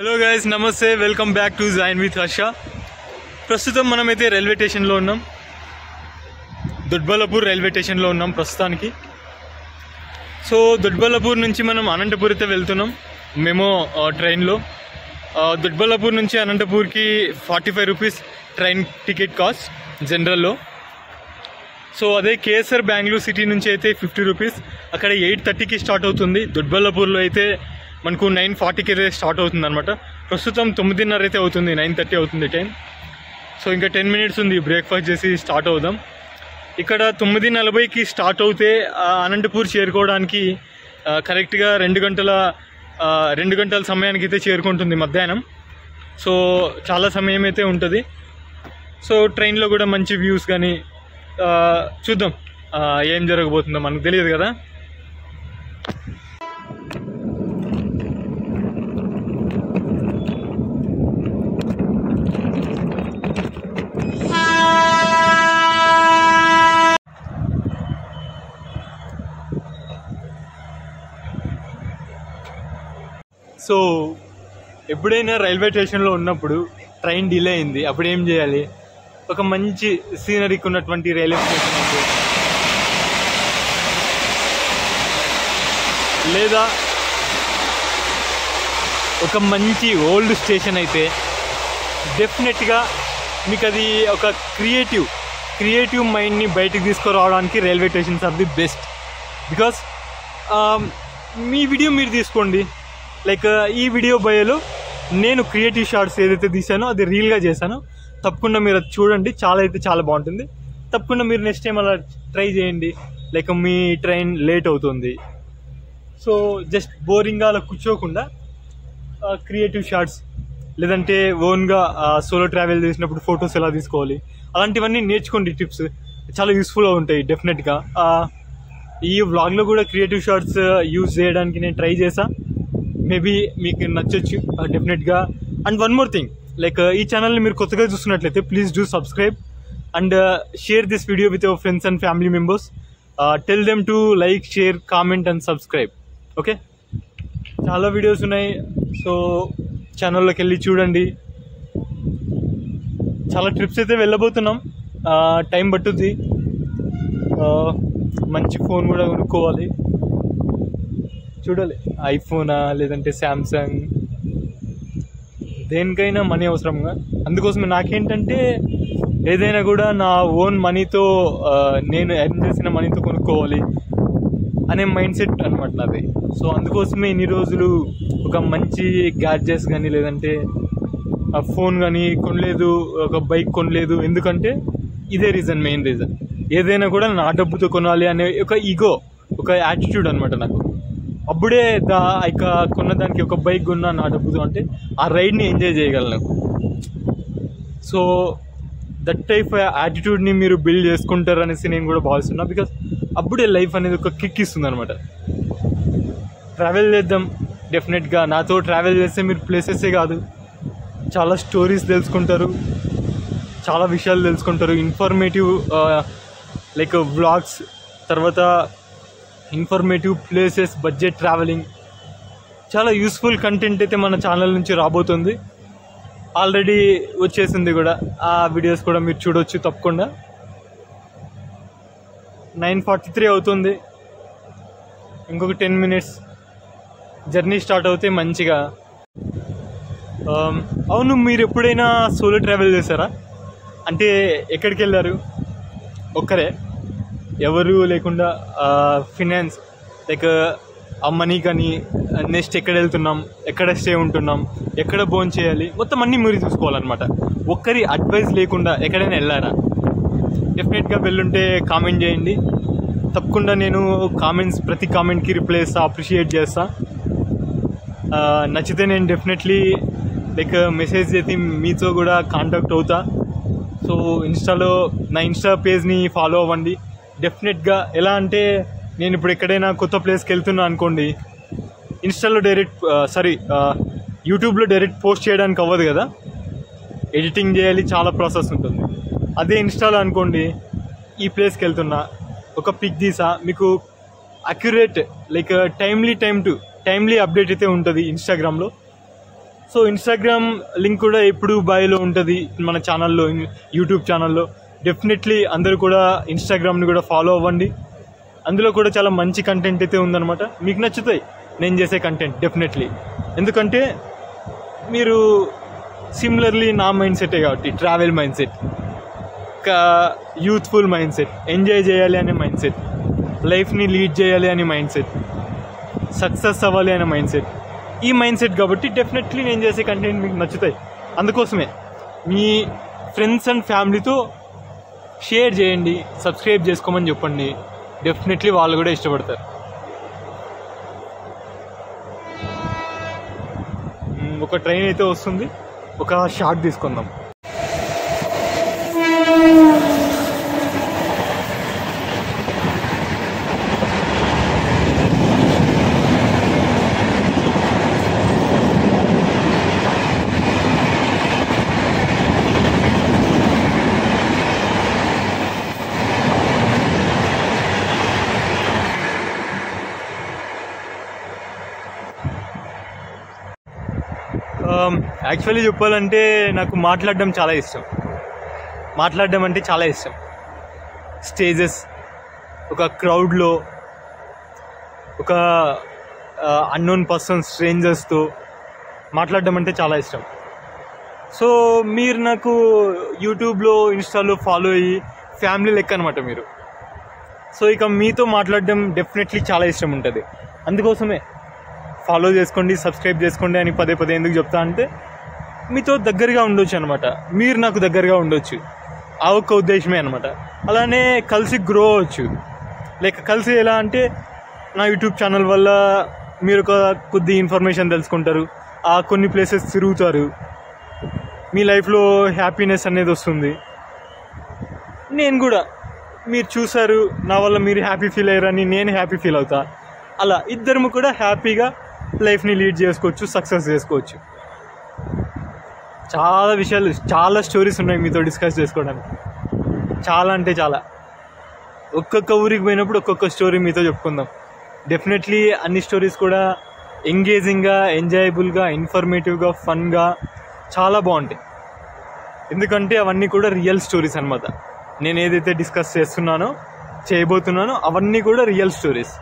Hello guys, నమస్తే. Welcome back to join with Harsha. ప్రస్తుతం మనమైతే రైల్వే స్టేషన్లో ఉన్నాం. దొడ్బల్లపూర్ రైల్వే స్టేషన్లో ఉన్నాం ప్రస్తుతానికి. సో దొడ్బల్లపూర్ నుంచి మనం అనంతపూర్ అయితే వెళ్తున్నాం మేము ట్రైన్లో. దొడ్బల్లపూర్ నుంచి అనంతపూర్కి 45 రూపీస్ ట్రైన్ టికెట్ కాస్ట్ జనరల్లో. సో అదే కేఎస్ఆర్ బెంగళూరు సిటీ నుంచి అయితే 50 రూపీస్. అక్కడ 8:30కి స్టార్ట్ అవుతుంది. దొడ్బల్లపూర్లో అయితే మనకు 9:40కి అయితే స్టార్ట్ అవుతుంది అనమాట. ప్రస్తుతం 9:30 అయితే అవుతుంది, 9:30 అవుతుంది టైం. సో ఇంకా 10 మినిట్స్ ఉంది, బ్రేక్ఫాస్ట్ చేసి స్టార్ట్ అవుదాం. ఇక్కడ 9:40కి స్టార్ట్ అవుతే అనంతపూర్ చేరుకోవడానికి కరెక్ట్గా 2 గంటల సమయానికి అయితే చేరుకుంటుంది మధ్యాహ్నం. సో చాలా సమయం అయితే ఉంటుంది. సో ట్రైన్లో కూడా మంచి వ్యూస్ కానీ చూద్దాం ఏం జరగబోతుందో మనకు తెలియదు కదా. సో ఎప్పుడైనా రైల్వే స్టేషన్లో ఉన్నప్పుడు ట్రైన్ డిలే అయింది, అప్పుడు ఏం చేయాలి? ఒక మంచి సీనరీకి ఉన్నటువంటి రైల్వే స్టేషన్ అయితే, లేదా ఒక మంచి ఓల్డ్ స్టేషన్ అయితే డెఫినెట్గా మీకు అది ఒక క్రియేటివ్ మైండ్ని బయటకు తీసుకురావడానికి railway stations are the best. Because మీ వీడియో మీరు తీసుకోండి. లైక్ ఈ వీడియో బయోలో నేను క్రియేటివ్ షార్ట్స్ ఏదైతే తీసానో అది రీల్గా చేశానో, తప్పకుండా మీరు అది చూడండి. చాలా బాగుంటుంది. తప్పకుండా మీరు నెక్స్ట్ టైం అలా ట్రై చేయండి. లైక్ మీ ట్రైన్ లేట్ అవుతుంది, సో జస్ట్ బోరింగ్గా అలా కూర్చోకుండా క్రియేటివ్ షార్ట్స్, లేదంటే ఓన్గా సోలో ట్రావెల్ చేసినప్పుడు ఫొటోస్ ఎలా తీసుకోవాలి, అలాంటివన్నీ నేర్చుకోండి. టిప్స్ చాలా యూస్ఫుల్గా ఉంటాయి డెఫినెట్గా. ఈ వ్లాగ్లో కూడా క్రియేటివ్ షార్ట్స్ యూజ్ చేయడానికి నేను ట్రై చేశా. మేబీ మీకు నచ్చొచ్చు డెఫినెట్గా. And one more thing, like ఈ ఛానల్ని మీరు కొత్తగా చూస్తున్నట్లయితే please do subscribe and share this video with your friends and family members. Tell them to like, share, comment and subscribe. Okay, చాలా వీడియోస్ ఉన్నాయి, సో ఛానల్లోకి వెళ్ళి చూడండి. చాలా ట్రిప్స్ అయితే వెళ్ళబోతున్నాం, టైం పట్టుద్ది. మంచి ఫోన్ కూడా కొనుక్కోవాలి, చూడాలి. ఐఫోనా లేదంటే శాంసంగ్, దేనికైనా మనీ అవసరంగా. అందుకోసమే నాకేంటంటే ఏదైనా కూడా నా ఓన్ మనీతో, నేను ఎర్న్ చేసిన మనీతో కొనుక్కోవాలి అనే మైండ్ సెట్ అనమాట నాది. సో అందుకోసమే ఇన్ని రోజులు ఒక మంచి గ్యాడ్జెట్స్ కానీ లేదంటే ఫోన్ కానీ కొనలేదు, ఒక బైక్ కొనలేదు. ఎందుకంటే ఇదే రీజన్, మెయిన్ రీజన్. ఏదైనా కూడా నా డబ్బుతో కొనాలి అనే ఒక ఈగో, ఒక యాటిట్యూడ్ అనమాట నాకు. అప్పుడే ఇక కొన్నదానికి ఒక బైక్ కొన్నా నా డబ్బుతో అంటే ఆ రైడ్ని ఎంజాయ్ చేయగలను. సో దట్ టైప్ యాటిట్యూడ్ని మీరు బిల్డ్ చేసుకుంటారు అనేసి నేను కూడా భావిస్తున్నా. బికాస్ అప్పుడే లైఫ్ అనేది ఒక కిక్ ఇస్తుంది అనమాట. ట్రావెల్ చేద్దాం డెఫినెట్గా. నాతో ట్రావెల్ చేస్తే మీరు ప్లేసెసే కాదు, చాలా స్టోరీస్ తెలుసుకుంటారు, చాలా విషయాలు తెలుసుకుంటారు. ఇన్ఫర్మేటివ్ లైక్ వ్లాగ్స్, తర్వాత ఇన్ఫర్మేటివ్ ప్లేసెస్, బడ్జెట్ ట్రావెలింగ్, చాలా యూస్ఫుల్ కంటెంట్ అయితే మన ఛానల్ నుంచి రాబోతుంది. ఆల్రెడీ వచ్చేసింది కూడా, ఆ వీడియోస్ కూడా మీరు చూడవచ్చు తప్పకుండా. 9:43 అవుతుంది, ఇంకొక 10 మినిట్స్ జర్నీ స్టార్ట్ అవుతే మంచిగా. అవును, మీరు ఎప్పుడైనా సోలో ట్రావెల్ చేశారా? అంటే ఎక్కడికి వెళ్ళారు? ఒక్కరే, ఎవరు లేకుండా? ఫినాన్స్ లైక్ ఆ మనీ కానీ, నెక్స్ట్ ఎక్కడ వెళ్తున్నాం, ఎక్కడ స్టే ఉంటున్నాం, ఎక్కడ భోజనం చేయాలి, మొత్తం అన్నీ మీరు చూసుకోవాలన్నమాట. ఒక్కరి అడ్వైస్ లేకుండా ఎక్కడైనా వెళ్ళారా? డెఫినెట్గా వెళ్ళుంటే కామెంట్ చేయండి. తప్పకుండా నేను ప్రతి కామెంట్కి రిప్లై చేస్తా, అప్రిషియేట్ చేస్తా. నచ్చితే నేను డెఫినెట్లీ లైక్ మెసేజ్ చేసి మీతో కూడా కాంటాక్ట్ అవుతా. సో ఇన్స్టాలో నా ఇన్స్టా పేజ్ని ఫాలో అవ్వండి డెఫినెట్గా. ఎలా అంటే నేను ఇప్పుడు ఎక్కడైనా కొత్త ప్లేస్కి వెళ్తున్నా అనుకోండి, ఇన్స్టాలో యూట్యూబ్లో డైరెక్ట్ పోస్ట్ చేయడానికి అవ్వదు కదా, ఎడిటింగ్ చేయాలి, చాలా ప్రాసెస్ ఉంటుంది. అదే ఇన్స్టాలో అనుకోండి, ఈ ప్లేస్కి వెళ్తున్నా, ఒక పిక్ తీసా, మీకు అక్యురేట్ లైక్ టైమ్లీ అప్డేట్ అయితే ఉంటుంది ఇన్స్టాగ్రామ్లో. సో ఇన్స్టాగ్రామ్ లింక్ కూడా ఎప్పుడు బయోలో ఉంటుంది మన ఛానల్లో, యూట్యూబ్ ఛానల్లో. డెఫినెట్లీ అందరూ కూడా ఇన్స్టాగ్రామ్ని కూడా ఫాలో అవ్వండి. అందులో కూడా చాలా మంచి కంటెంట్ అయితే ఉందన్నమాట. మీకు నచ్చుతాయి నేను చేసే కంటెంట్ డెఫినెట్లీ. ఎందుకంటే మీరు సిమిలర్లీ నా మైండ్ సెటే కాబట్టి, travel mind set, youthful mind set, enjoy చేయాలి అనే మైండ్ సెట్, లైఫ్ని లీడ్ చేయాలి అనే మైండ్ సెట్, సక్సెస్ అవ్వాలి అనే మైండ్ సెట్, ఈ మైండ్ సెట్ కాబట్టి డెఫినెట్లీ నేను చేసే కంటెంట్ మీకు నచ్చుతాయి. అందుకోసమే మీ ఫ్రెండ్స్ అండ్ ఫ్యామిలీతో షేర్ చేయండి, సబ్స్క్రైబ్ చేసుకోమని చెప్పండి. డెఫినెట్లీ వాళ్ళు కూడా ఇష్టపడతారు. ఒక ట్రైన్ అయితే వస్తుంది, ఒక షాట్ తీసుకుందాం. యాక్చువల్లీ చెప్పాలంటే నాకు మాట్లాడడం చాలా ఇష్టం. మాట్లాడడం అంటే చాలా ఇష్టం. స్టేజెస్, ఒక క్రౌడ్లో, ఒక అన్నోన్ పర్సన్, స్ట్రేంజర్స్తో మాట్లాడడం అంటే చాలా ఇష్టం. సో మీరు నాకు యూట్యూబ్లో, ఇన్స్టాలో ఫాలో అయ్యి ఫ్యామిలీ లెక్క అనమాట మీరు. సో ఇక మీతో మాట్లాడడం డెఫినెట్లీ చాలా ఇష్టం ఉంటుంది. అందుకోసమే ఫాలో చేసుకోండి, సబ్స్క్రైబ్ చేసుకోండి అని పదే పదే ఎందుకు చెప్తా అంటే మీతో దగ్గరగా ఉండొచ్చు అనమాట, మీరు నాకు దగ్గరగా ఉండొచ్చు. ఆ ఒక్క ఉద్దేశమే అనమాట. అలానే కలిసి గ్రో అవ్వచ్చు. లైక్ కలిసి ఎలా అంటే నా యూట్యూబ్ ఛానల్ వల్ల మీరు ఒక కొద్ది ఇన్ఫర్మేషన్ తెలుసుకుంటారు, ఆ కొన్ని ప్లేసెస్ తిరుగుతారు, మీ లైఫ్లో హ్యాపీనెస్ అనేది వస్తుంది. నేను కూడా మీరు చూసారు, నా వల్ల మీరు హ్యాపీ ఫీల్ అయ్యారని నేను హ్యాపీ ఫీల్ అవుతా. అలా ఇద్దరము కూడా హ్యాపీగా లైఫ్ని లీడ్ చేసుకోవచ్చు, సక్సెస్ చేసుకోవచ్చు. చాలా విషయాలు, చాలా స్టోరీస్ ఉన్నాయి మీతో డిస్కస్ చేసుకోవడానికి. చాలా అంటే చాలా. ఒక్కొక్క ఊరికి పోయినప్పుడు ఒక్కొక్క స్టోరీ మీతో చెప్పుకుందాం. డెఫినెట్లీ అన్ని స్టోరీస్ కూడా ఎంగేజింగ్గా, ఎంజాయబుల్గా, ఇన్ఫర్మేటివ్గా, ఫన్గా చాలా బాగుంటాయి. ఎందుకంటే అవన్నీ కూడా రియల్ స్టోరీస్ అనమాట. నేను ఏదైతే డిస్కస్ చేస్తున్నానో, చేయబోతున్నానో అవన్నీ కూడా real stories.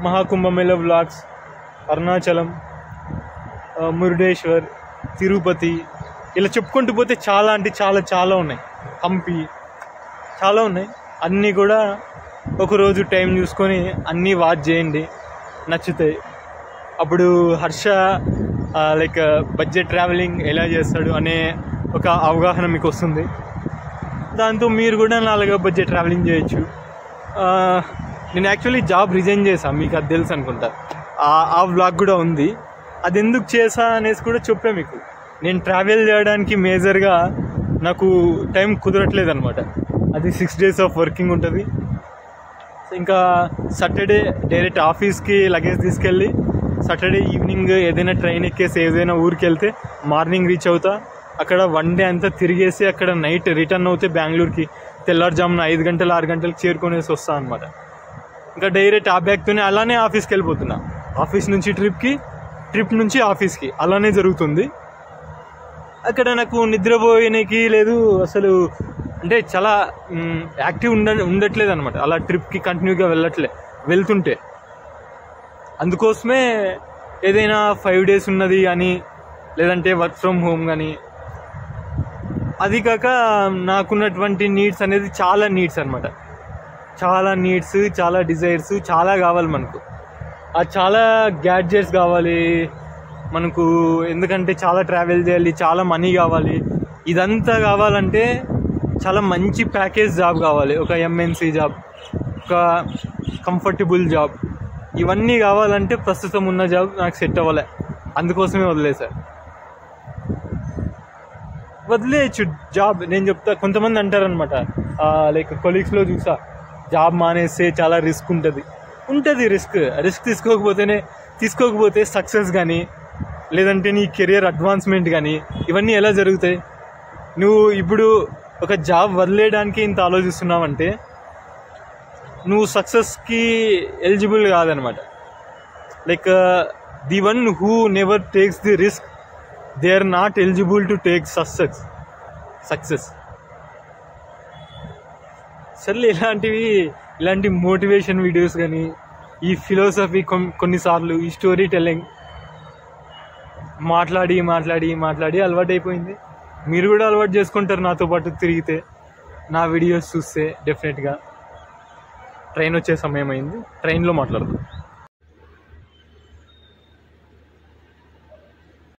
Maha Kumbh Mela vlogs, Arunachalam, Murudeshwar, Tirupati, ఇలా చెప్పుకుంటూ పోతే చాలా అంటే చాలా చాలా ఉన్నాయి. హంపి, చాలా ఉన్నాయి. అన్నీ కూడా ఒకరోజు టైం చూసుకొని అన్నీ వాచ్ చేయండి, నచ్చుతాయి. అప్పుడు హర్ష లైక్ బడ్జెట్ ట్రావెలింగ్ ఎలా చేస్తాడు అనే ఒక అవగాహన మీకు వస్తుంది. దాంతో మీరు కూడా నాలుగా బడ్జెట్ ట్రావెలింగ్ చేయొచ్చు. నేను యాక్చువల్లీ జాబ్ రిజైన్ చేశాను, మీకు అది తెలుసు అనుకుంటా. ఆ వ్లాగ్ కూడా ఉంది. అది ఎందుకు చేసా అనేసి కూడా చెప్పా మీకు. నేను ట్రావెల్ చేయడానికి మేజర్గా నాకు టైం కుదరట్లేదు అనమాట. అది 6 days ఆఫ్ వర్కింగ్ ఉంటుంది. ఇంకా సాటర్డే డైరెక్ట్ ఆఫీస్కి లగేజ్ తీసుకెళ్ళి సాటర్డే ఈవినింగ్ ఏదైనా ట్రైన్ ఎక్కేసి ఏదైనా ఊరికి వెళ్తే మార్నింగ్ రీచ్ అవుతా. అక్కడ 1 day అంతా తిరిగేసి అక్కడ నైట్ రిటర్న్ అవుతే బెంగళూరుకి తెల్లారుజామున 5 గంటలు 6 గంటలకు చేరుకునేసి వస్తా అనమాట. ఇంకా డైరెక్ట్ ఆ బ్యాగ్తోనే అలానే ఆఫీస్కి వెళ్ళిపోతున్నా. ఆఫీస్ నుంచి ట్రిప్ నుంచి ఆఫీస్కి అలానే జరుగుతుంది. అక్కడ నాకు నిద్రపోయేకి లేదు అసలు. అంటే చాలా యాక్టివ్ ఉండట్లేదు అనమాట. అలా ట్రిప్కి కంటిన్యూగా వెళ్తుంటే అందుకోసమే ఏదైనా 5 days ఉన్నది కానీ, లేదంటే వర్క్ ఫ్రమ్ హోమ్ కానీ. అది కాక నాకున్నటువంటి నీడ్స్ అనేది చాలా నీడ్స్ అనమాట. చాలా నీడ్స్, చాలా డిజైర్స్, చాలా కావాలి మనకు. ఆ చాలా గ్యాడ్జెట్స్ కావాలి మనకు. ఎందుకంటే చాలా ట్రావెల్ చేయాలి, చాలా మనీ కావాలి. ఇదంతా కావాలంటే చాలా మంచి ప్యాకేజ్ జాబ్ కావాలి. ఒక MNC జాబ్, ఒక కంఫర్టబుల్ జాబ్. ఇవన్నీ కావాలంటే ప్రస్తుతం ఉన్న జాబ్ నాకు సెట్ అవ్వలే. అందుకోసమే వదిలేయచ్చు జాబ్. నేను చెప్తా, కొంతమంది అంటారనమాట, లైక్ కొలీగ్స్లో చూసా, జాబ్ మానేస్తే చాలా రిస్క్ ఉంటుంది. రిస్క్ తీసుకోకపోతే సక్సెస్ కానీ, లేదంటే నీ కెరియర్ అడ్వాన్స్మెంట్ కానీ ఇవన్నీ ఎలా జరుగుతాయి? నువ్వు ఇప్పుడు ఒక జాబ్ వదిలేయడానికి ఇంత ఆలోచిస్తున్నావంటే నువ్వు సక్సెస్కి ఎలిజిబుల్ కాదనమాట. Like the one who never takes the risk they are not eligible to take success. సర్లే ఇలాంటి మోటివేషన్ వీడియోస్ కానీ, ఈ ఫిలాసఫీ కొన్నిసార్లు ఈ స్టోరీ టెల్లింగ్ మాట్లాడి అలవాటు అయిపోయింది. మీరు కూడా అలవాటు చేసుకుంటారు నాతో పాటు తిరిగితే, నా వీడియోస్ చూస్తే. డెఫినెట్గా ట్రైన్ వచ్చే సమయం అయింది, ట్రైన్లో మాట్లాడదాం.